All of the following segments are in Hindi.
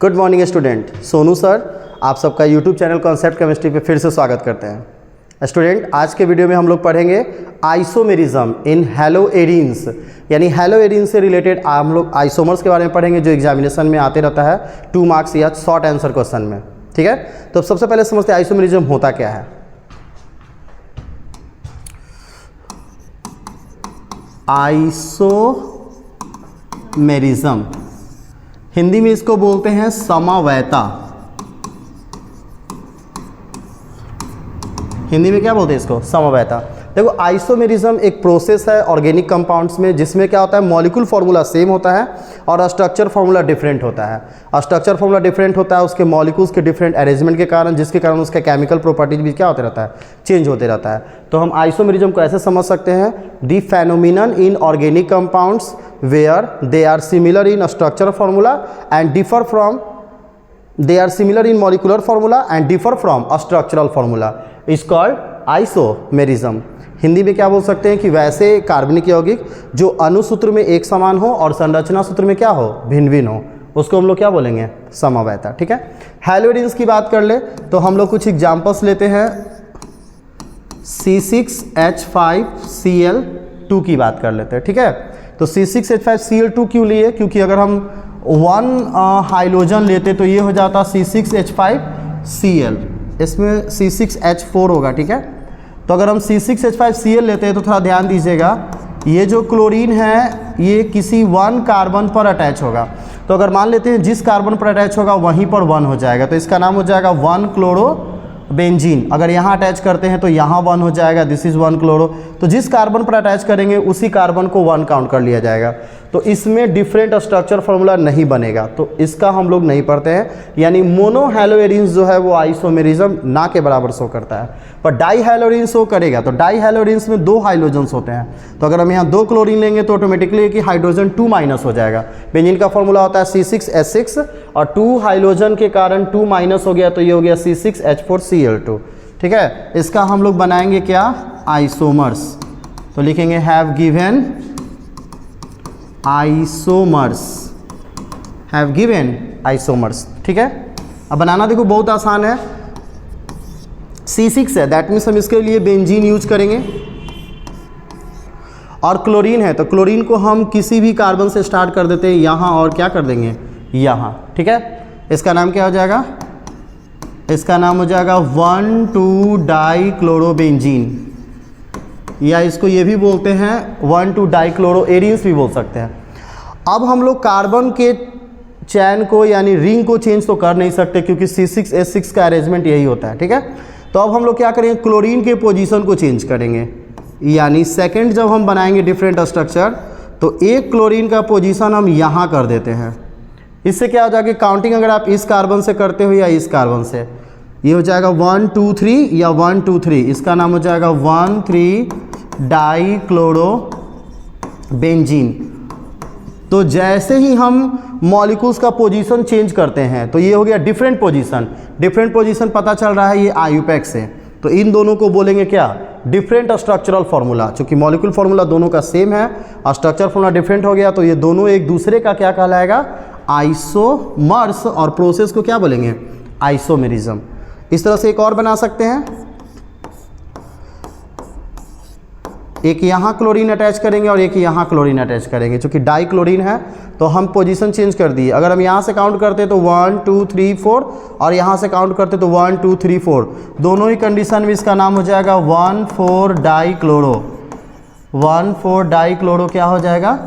Good morning student, Sonu sir आप सबका यूट्यूब चैनल कॉन्सेप्ट केमिस्ट्री पे फिर से स्वागत करते हैं। स्टूडेंट, आज के वीडियो में हम लोग पढ़ेंगे आइसोमेरिज्म इन हैलोएरीन्स, यानी हैलोएरीन से रिलेटेड हम लोग आइसोमर्स के बारे में पढ़ेंगे जो एग्जामिनेशन में आते रहता है 2 मार्क्स या शॉर्ट आंसर क्वेश्चन में। ठीक है, तो सबसे पहले समझते हैं आइसोमेरिज्म होता क्या है। आइसोमेरिज्म हिंदी में इसको बोलते हैं समवैता। हिंदी में क्या बोलते हैं इसको? समवैता। देखो, आइसोमेरिज्म एक प्रोसेस है ऑर्गेनिक कंपाउंड्स में जिसमें क्या होता है, मॉलिक्यूल फार्मूला सेम होता है और स्ट्रक्चर फार्मूला डिफरेंट होता है। स्ट्रक्चर फार्मूला डिफरेंट होता है उसके मॉलिक्यूल्स के डिफरेंट अरेंजमेंट के कारण, जिसके कारण उसका केमिकल प्रॉपर्टीज भी क्या होते रहता है, चेंज होते रहता है। तो हम आइसोमेरिज्म को ऐसे समझ सकते हैं, the phenomenon in organic compounds where they are similar in structure formula and differ from they are similar in molecular formula and differ from a structural formula is called isomerism। Hindi में क्या बोल सकते हैं कि वैसे कार्बनिक यौगिक जो अणुसूत्र में एक समान हो और संरचना सूत्र में क्या हो, भिन्न भिन्न हो, उसको हम लोग क्या बोलेंगे, समवैता। ठीक है, हैलोएरीन्स की बात कर ले तो हम लोग कुछ एग्जांपल्स लेते हैं। C6H5Cl2 की बात कर लेते हैं। ठीक है, तो C6H5Cl2 क्यों लिए? क्योंकि अगर हम 1 हाइड्रोजन लेते तो ये हो जाता C6H5Cl, इसमें C6H4 होगा। ठीक है, तो अगर हम C6H5Cl लेते हैं तो थोड़ा ध्यान दीजिएगा, ये जो क्लोरीन है ये किसी 1 कार्बन पर अटैच होगा। तो अगर मान लेते हैं जिस कार्बन पर अटैच होगा वहीं पर 1 हो जाएगा, तो इसका नाम हो जाएगा 1 क्लोरो बेंजीन। अगर यहाँ अटैच करते हैं तो यहाँ 1 हो जाएगा, दिस इज़ 1 क्लोरो। तो जिस कार्बन पर अटैच करेंगे उसी कार्बन को 1 काउंट कर लिया जाएगा। तो इसमें डिफरेंट स्ट्रक्चर फार्मूला नहीं बनेगा, तो इसका हम लोग नहीं पढ़ते हैं। यानी मोनो हैलोएरीन्स जो है वो आइसोमेरिज्म ना के बराबर शो करता है, पर डाई हैलोएरीन शो करेगा। तो डाई हैलोएरीन्स में 2 हाइड्रोजन्स होते हैं, तो अगर हम यहाँ 2 क्लोरीन लेंगे तो ऑटोमेटिकली कि हाइड्रोजन 2- हो जाएगा। बेंजीन का फॉर्मूला होता है C6H6 और 2 हाइड्रोजन के कारण 2- हो गया, तो ये हो गया C6H4Cl2। ठीक है, इसका हम लोग बनाएंगे क्या, आइसोमर्स। तो लिखेंगे have given isomers, have given isomers. ठीक है, अब बनाना देखो बहुत आसान है। C6 है, दैट मीन्स हम इसके लिए बेंजीन यूज करेंगे, और क्लोरीन है तो क्लोरीन को हम किसी भी कार्बन से स्टार्ट कर देते हैं यहाँ और क्या कर देंगे, यहाँ। ठीक है, इसका नाम क्या हो जाएगा, इसका नाम हो जाएगा 1,2 डाइक्लोरोबेंजीन, या इसको ये भी बोलते हैं 1,2 डाइक्लोरोएरीन्स भी बोल सकते हैं। अब हम लोग कार्बन के चैन को यानी रिंग को चेंज तो कर नहीं सकते क्योंकि C6H6 का अरेंजमेंट यही होता है। ठीक है, तो अब हम लोग क्या करेंगे, क्लोरीन के पोजीशन को चेंज करेंगे। यानी सेकंड जब हम बनाएंगे डिफरेंट स्ट्रक्चर तो एक क्लोरीन का पोजीशन हम यहाँ कर देते हैं। इससे क्या हो जाएगा, काउंटिंग अगर आप इस कार्बन से करते हो या इस कार्बन से, ये हो जाएगा 1 2 3 या 1 2 3, इसका नाम हो जाएगा 1 3 डाइक्लोरोबेंजीन। तो जैसे ही हम मॉलिक्यूल्स का पोजीशन चेंज करते हैं तो ये हो गया डिफरेंट पोजीशन। डिफरेंट पोजीशन पता चल रहा है ये आयुपेक्स है, तो इन दोनों को बोलेंगे क्या, डिफरेंट स्ट्रक्चरल फार्मूला। चूंकि मॉलिक्यूल फार्मूला दोनों का सेम है और स्ट्रक्चर फार्मूला डिफरेंट हो गया तो ये दोनों एक दूसरे का क्या कहलाएगा, आइसोमर्स, और प्रोसेस को क्या बोलेंगे, आइसोमेरिज्म। इस तरह से एक और बना सकते हैं, एक यहाँ क्लोरीन अटैच करेंगे और एक यहाँ क्लोरीन अटैच करेंगे। चूंकि डाई क्लोरीन है तो हम पोजीशन चेंज कर दिए। अगर हम यहाँ से काउंट करते तो 1 2 3 4 और यहाँ से काउंट करते तो 1 2 3 4, दोनों ही कंडीशन में इसका नाम हो जाएगा 1,4 डाइक्लोरो। 1,4 डाइक्लोरो क्या हो जाएगा,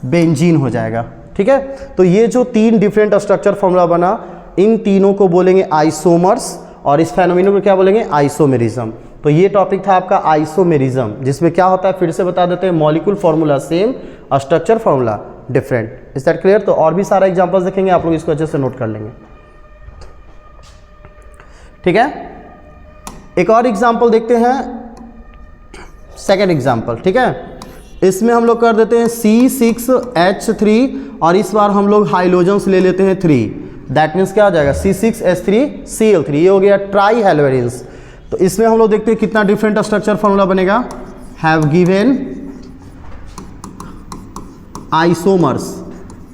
बेंजीन हो जाएगा। ठीक है, तो ये जो 3 डिफरेंट स्ट्रक्चर फॉर्मूला बना, इन तीनों को बोलेंगे आइसोमर्स और इस फेनोमेनन को क्या बोलेंगे, आइसोमेरिज्म। तो ये टॉपिक था आपका आइसोमेरिज्म, जिसमें क्या होता है फिर से बता देते हैं, मॉलिक्यूल फार्मूला सेम और structure formula different. Is that clear? तो और भी सारा एग्जांपल्स देखेंगे, आप लोग इसको अच्छे से नोट कर लेंगे। ठीक है, एक और एग्जांपल देखते हैं, सेकेंड एग्जांपल। ठीक है, इसमें हम लोग कर देते हैं C6H3 और इस बार हम लोग हाइड्रोजन्स ले लेते हैं 3, दैट मीन्स क्या हो जाएगा, C6H3Cl3, ये हो गया ट्राई हैलोएरीन्स। तो इसमें हम लोग देखते हैं कितना डिफरेंट स्ट्रक्चर फार्मूला बनेगा, हैव गिवन आइसोमर्स।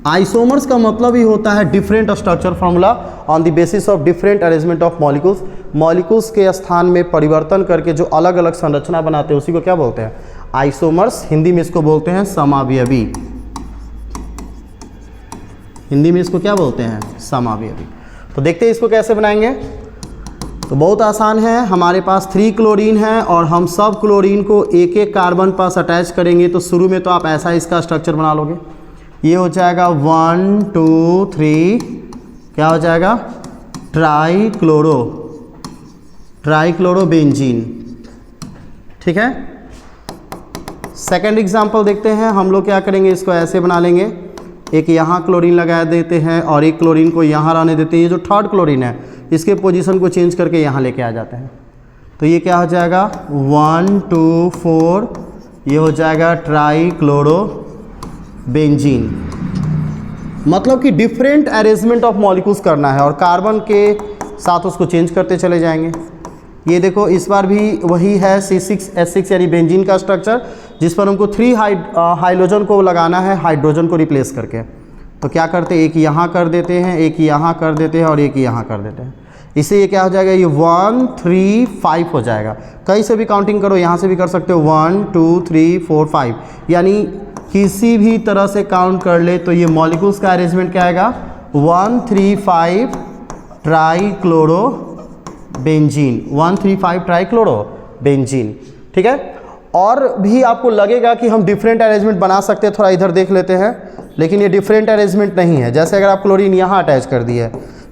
आइसोमर्स का मतलब ही होता है different structure formula on the basis of different arrangement of molecules. Molecules के स्थान में परिवर्तन करके जो अलग अलग संरचना बनाते हैं उसी को क्या बोलते हैं? आइसोमर्स। हिंदी में इसको बोलते हैं समावयवी। हिंदी में इसको क्या बोलते हैं? समावयवी। तो देखते हैं इसको कैसे बनाएंगे। तो बहुत आसान है, हमारे पास 3 क्लोरीन है और हम सब क्लोरीन को एक एक कार्बन पास अटैच करेंगे। तो शुरू में तो आप ऐसा इसका स्ट्रक्चर बना लोगे, ये हो जाएगा 1 2 3, क्या हो जाएगा? ट्राइक्लोरोबेंजीन। ठीक है। सेकंड एग्जांपल देखते हैं। हम लोग क्या करेंगे, इसको ऐसे बना लेंगे, एक यहाँ क्लोरीन लगा देते हैं और एक क्लोरीन को यहाँ रहने देते हैं। ये जो थर्ड क्लोरीन है इसके पोजीशन को चेंज करके यहाँ लेके आ जाते हैं। तो ये क्या हो जाएगा? 1 2 4, ये हो जाएगा ट्राइक्लोरोबेंजीन। मतलब कि डिफरेंट अरेंजमेंट ऑफ मॉलिक्यूल्स करना है और कार्बन के साथ उसको चेंज करते चले जाएंगे। ये देखो इस बार भी वही है C6H6 यानी बेंजीन का स्ट्रक्चर, जिस पर हमको 3 हाइड्रोजन को लगाना है हाइड्रोजन को रिप्लेस करके। तो क्या करते हैं, एक यहाँ कर देते हैं, एक यहाँ कर देते हैं और एक यहाँ कर देते हैं। इससे ये क्या हो जाएगा? ये 1 3 5 हो जाएगा। कहीं से भी काउंटिंग करो, यहाँ से भी कर सकते हो 1 2 3 4 5, यानी किसी भी तरह से काउंट कर ले तो ये मॉलिक्यूल्स का अरेंजमेंट क्या आएगा? 1 3 5 ट्राइक्लोरोबेंजीन। 1 3 5 ट्राइक्लोरोबेंजीन। ठीक है। और भी आपको लगेगा कि हम डिफरेंट अरेंजमेंट बना सकते हैं, थोड़ा इधर देख लेते हैं, लेकिन ये डिफरेंट अरेंजमेंट नहीं है। जैसे अगर आप क्लोरीन यहाँ अटैच कर दिए,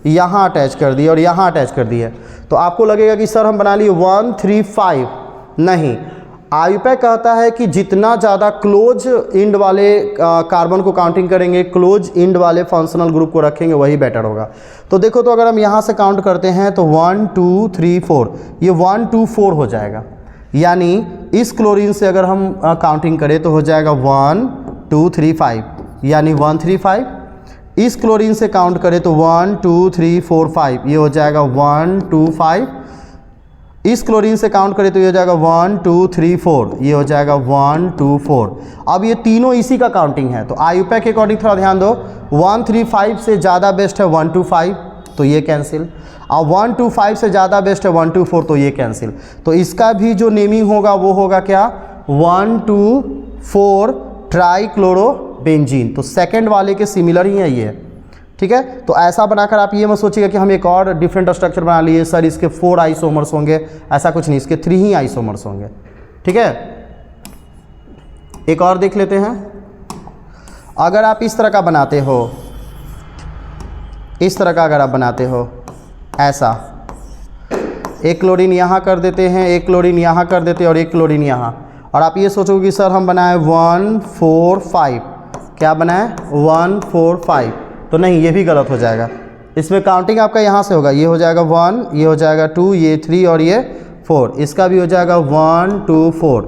यहाँ अटैच कर दिए और यहाँ अटैच कर दिए, तो आपको लगेगा कि सर हम बना लिए 1 3 5। नहीं, आईयूपैक कहता है कि जितना ज़्यादा क्लोज इंड वाले कार्बन को काउंटिंग करेंगे, क्लोज इंड वाले फंक्शनल ग्रुप को रखेंगे, वही बेटर होगा। तो देखो, तो अगर हम यहाँ से काउंट करते हैं तो 1 2 3 4, ये 1 2 4 हो जाएगा। यानी इस क्लोरीन से अगर हम काउंटिंग करें तो हो जाएगा 1 2 3 5, यानी 1 3 5। इस क्लोरीन से काउंट करें तो 1 2 3 4 5, ये हो जाएगा 1 2 5। इस क्लोरीन से काउंट करें तो ये हो जाएगा 1 2 3 4, ये हो जाएगा 1 2 4। अब ये तीनों इसी का काउंटिंग है, तो आईयूपैक के अकॉर्डिंग थोड़ा ध्यान दो। 1 3 5 से ज़्यादा बेस्ट है 1 2 5, तो ये कैंसिल। अब 1 2 5 से ज़्यादा बेस्ट है 1 2 4, तो ये कैंसिल। तो इसका भी जो नेमिंग होगा वो होगा क्या? 1 2 4 ट्राइक्लोरोबेंजीन। तो सेकंड वाले के सिमिलर ही है ये। ठीक है। तो ऐसा बनाकर आप ये मत सोचिएगा कि हम एक और डिफरेंट स्ट्रक्चर बना लिए, सर इसके 4 आइसोमर्स होंगे, ऐसा कुछ नहीं, इसके 3 ही आइसोमर्स होंगे। ठीक है। एक और देख लेते हैं। अगर आप इस तरह का बनाते हो, इस तरह का अगर आप बनाते हो ऐसा, एक क्लोरीन यहाँ कर देते हैं, एक क्लोरीन यहाँ कर देते हैं और एक क्लोरीन यहाँ, और आप ये सोचोगे कि सर हम बनाए 1 4 5, क्या बनाए? 1 4 5। तो नहीं, ये भी गलत हो जाएगा। इसमें काउंटिंग आपका यहाँ से होगा, ये हो जाएगा 1, ये हो जाएगा 2, ये 3 और ये 4। इसका भी हो जाएगा 1 2 4।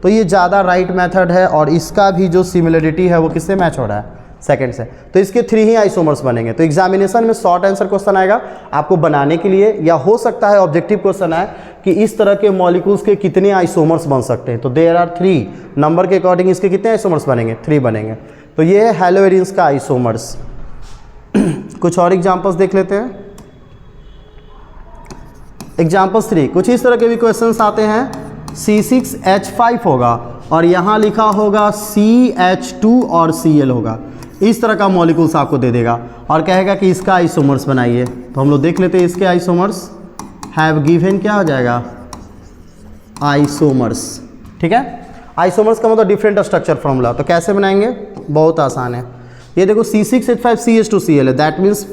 तो ये ज़्यादा राइट मेथड है और इसका भी जो सिमिलरिटी है वो किससे मैच हो रहा है? सेकंड से। तो इसके 3 ही आइसोमर्स बनेंगे। तो एग्जामिनेशन में शॉर्ट आंसर क्वेश्चन आएगा आपको बनाने के लिए, या हो सकता है ऑब्जेक्टिव क्वेश्चन आए कि इस तरह के मॉलिक्यूल्स के कितने आइसोमर्स बन सकते हैं। तो देयर आर 3, नंबर के अकॉर्डिंग इसके कितने आइसोमर्स बनेंगे? 3 बनेंगे। तो ये है हेलोएरिन्स का आइसोमर्स। कुछ और एग्जाम्पल्स देख लेते हैं। एग्जाम्पल्स 3, कुछ इस तरह के भी क्वेश्चंस आते हैं। C6H5 होगा और यहाँ लिखा होगा CH2 और Cl होगा। इस तरह का मॉलिक्यूल्स आपको दे देगा और कहेगा कि इसका आइसोमर्स बनाइए। तो हम लोग देख लेते हैं इसके आइसोमर्स। हैव गिवन क्या हो जाएगा? आइसोमर्स। ठीक है। आइसोमर्स का मतलब डिफरेंट स्ट्रक्चर फॉर्मूला। तो कैसे बनाएंगे? बहुत आसान है। ये देखो C6H5 CH2Cl है, दैट मीन्स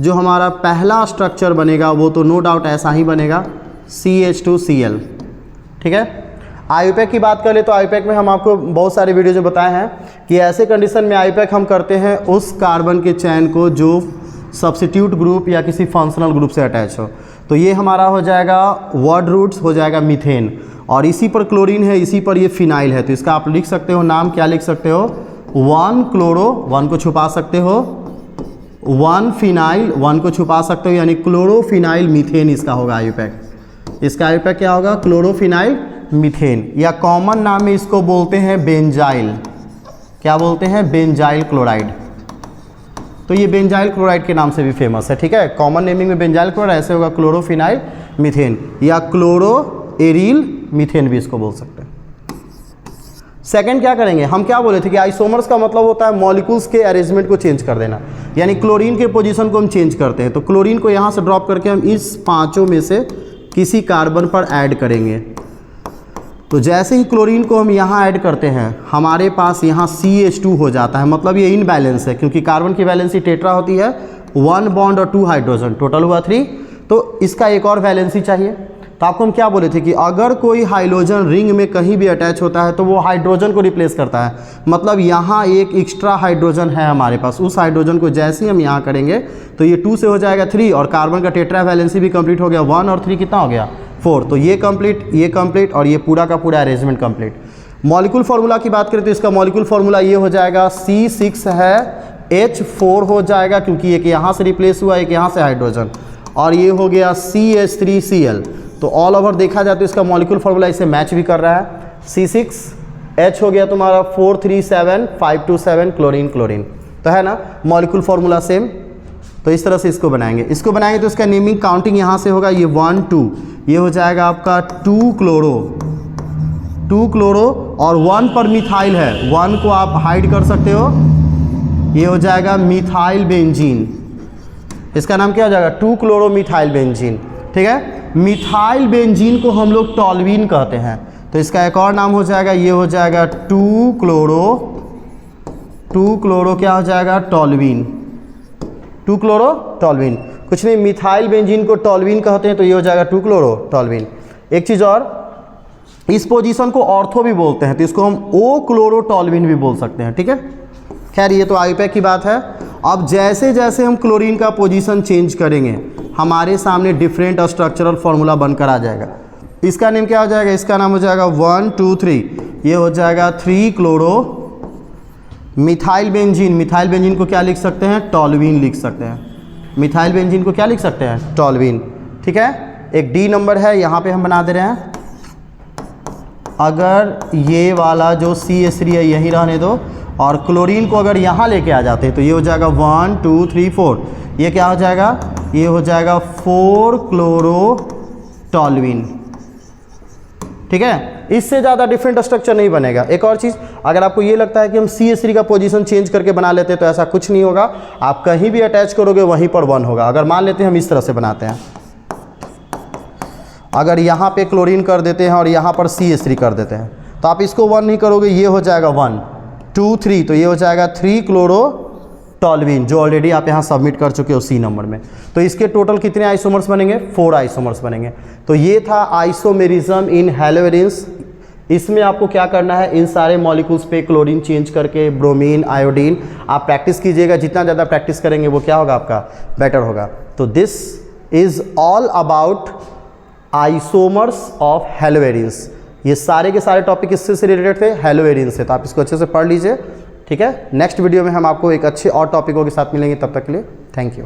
जो हमारा पहला स्ट्रक्चर बनेगा वो तो नो डाउट ऐसा ही बनेगा, CH2Cl। ठीक है। आईयूपैक की बात कर ले तो आईयूपैक में हम आपको बहुत सारे वीडियो जो बताए हैं कि ऐसे कंडीशन में आईयूपैक हम करते हैं उस कार्बन के चैन को जो सब्स्टिट्यूट ग्रुप या किसी फंक्शनल ग्रुप से अटैच हो। तो ये हमारा हो जाएगा वर्ड रूट्स, हो जाएगा मीथेन, और इसी पर क्लोरीन है, इसी पर ये फिनाइल है। तो इसका आप लिख सकते हो नाम, क्या लिख सकते हो? 1 क्लोरो, 1 को छुपा सकते हो, 1 फिनाइल, 1 को छुपा सकते हो, यानी क्लोरोफिनाइल मीथेन इसका होगा आईयूपैक। इसका आईयूपैक क्या होगा? क्लोरोफिनाइल मीथेन, या कॉमन नाम में इसको बोलते हैं बेंजाइल। क्या बोलते हैं? Benzyl chloride. तो ये बेंजाइल क्लोराइड के नाम से भी फेमस है, ठीक है। कॉमन नेमिंग में बेंजाइल क्लोराइड, ऐसे होगा क्लोरोफिनाइल मीथेन या क्लोरो एरिल मीथेन भी इसको बोल सकते हैं। सेकंड क्या करेंगे, हम क्या बोले थे कि आइसोमर्स का मतलब होता है मॉलिक्यूल्स के अरेंजमेंट को चेंज कर देना, यानी क्लोरीन के पोजीशन को हम चेंज करते हैं। तो क्लोरीन को यहाँ से ड्रॉप करके हम इस पांचों में से किसी कार्बन पर ऐड करेंगे। तो जैसे ही क्लोरीन को हम यहाँ ऐड करते हैं हमारे पास यहाँ CH2 हो जाता है, मतलब ये इनबैलेंस है, क्योंकि कार्बन की वैलेंसी टेट्रा होती है, 1 बॉन्ड और 2 हाइड्रोजन, टोटल हुआ 3। तो इसका एक और वैलेंसी चाहिए। तो आपको हम क्या बोले थे कि अगर कोई हाइड्रोजन रिंग में कहीं भी अटैच होता है तो वो हाइड्रोजन को रिप्लेस करता है, मतलब यहाँ एक एक्स्ट्रा हाइड्रोजन है हमारे पास, उस हाइड्रोजन को जैसे ही हम यहाँ करेंगे तो ये 2 से हो जाएगा 3 और कार्बन का टेट्रा वैलेंसी भी कंप्लीट हो गया, 1 और 3 कितना हो गया 4। तो ये कंप्लीट और ये पूरा का पूरा अरेंजमेंट कंप्लीट। मॉलिक्यूल फार्मूला की बात करें तो इसका मॉलिक्यूल फार्मूला ये हो जाएगा C6 है H4 हो जाएगा, क्योंकि एक यहाँ से रिप्लेस हुआ, एक यहाँ से हाइड्रोजन, और ये हो गया CH3Cl। तो ऑल ओवर देखा जाए तो इसका मॉलिक्यूल फार्मूला इसे मैच भी कर रहा है। C6H हो गया तुम्हारा 437 क्लोरीन, तो है ना क्लोरीन फार्मूला सेम। तो इस तरह से इसको बनाएंगे तो इसका नेमिंग काउंटिंग यहाँ से होगा, ये 1 2, ये हो जाएगा आपका 2 क्लोरो और 1 पर मिथाइल है, 1 को आप हाइड कर सकते हो, ये हो जाएगा मिथाइल बेंजीन। इसका नाम क्या हो जाएगा 2 क्लोरो मिथाइल बेंजीन, ठीक है। मिथाइल बेंजीन को हम लोग टॉल्वीन कहते हैं, तो इसका एक और नाम हो जाएगा, ये हो जाएगा 2 क्लोरो क्या हो जाएगा टॉल्वीन, 2 क्लोरो टॉल्वीन। कुछ नहीं, मिथाइल बेंजीन को टॉल्वीन कहते हैं, तो ये हो जाएगा 2 क्लोरो टॉल्वीन। एक चीज़ और, इस पोजीशन को ऑर्थो भी बोलते हैं, तो इसको हम O क्लोरो टॉल्वीन भी बोल सकते हैं, ठीक है। खैर ये तो आईपैक की बात है। अब जैसे जैसे हम क्लोरीन का पोजीशन चेंज करेंगे हमारे सामने डिफरेंट स्ट्रक्चरल फार्मूला बनकर आ जाएगा। इसका नेम क्या हो जाएगा, इसका नाम हो जाएगा 1 2 3, ये हो जाएगा 3 क्लोरो मिथाइल बेंजीन को क्या लिख सकते हैं टॉल्वीन लिख सकते हैं, मिथाइल बेंजीन को क्या लिख सकते हैं टॉल्वीन, ठीक है। एक D नंबर है यहाँ पे हम बना दे रहे हैं, अगर ये वाला जो CH3 है यही रहने दो और क्लोरीन को अगर यहाँ लेके आ जाते हैं तो ये हो जाएगा 1 2 3 4, ये क्या हो जाएगा, ये हो जाएगा 4 क्लोरो टॉल्वीन, ठीक है। इससे ज़्यादा डिफरेंट स्ट्रक्चर नहीं बनेगा। एक और चीज़, अगर आपको ये लगता है कि हम CH3 का पोजीशन चेंज करके बना लेते हैं तो ऐसा कुछ नहीं होगा, आप कहीं भी अटैच करोगे वहीं पर 1 होगा। अगर मान लेते हैं हम इस तरह से बनाते हैं, अगर यहाँ पे क्लोरीन कर देते हैं और यहाँ पर CH3 कर देते हैं तो आप इसको 1 नहीं करोगे, ये हो जाएगा 1 2 3, तो ये हो जाएगा 3 क्लोरो टॉल्वीन, जो ऑलरेडी आप यहाँ सबमिट कर चुके हो C नंबर में। तो इसके टोटल कितने आइसोमर्स बनेंगे, 4 आइसोमर्स बनेंगे। तो ये था आइसोमेरिज्म इन हैलोवेरिन्स। इसमें आपको क्या करना है, इन सारे मॉलिक्यूल्स पे क्लोरीन चेंज करके ब्रोमीन आयोडीन आप प्रैक्टिस कीजिएगा। जितना ज़्यादा प्रैक्टिस करेंगे वो क्या होगा आपका बेटर होगा। तो this is all about isomers of haloarenes. ये सारे के सारे टॉपिक इससे रिलेटेड थे, हैलोवेरिन से, तो आप इसको अच्छे से पढ़ लीजिए, ठीक है। नेक्स्ट वीडियो में हम आपको एक अच्छे और टॉपिकों के साथ मिलेंगे, तब तक के लिए थैंक यू।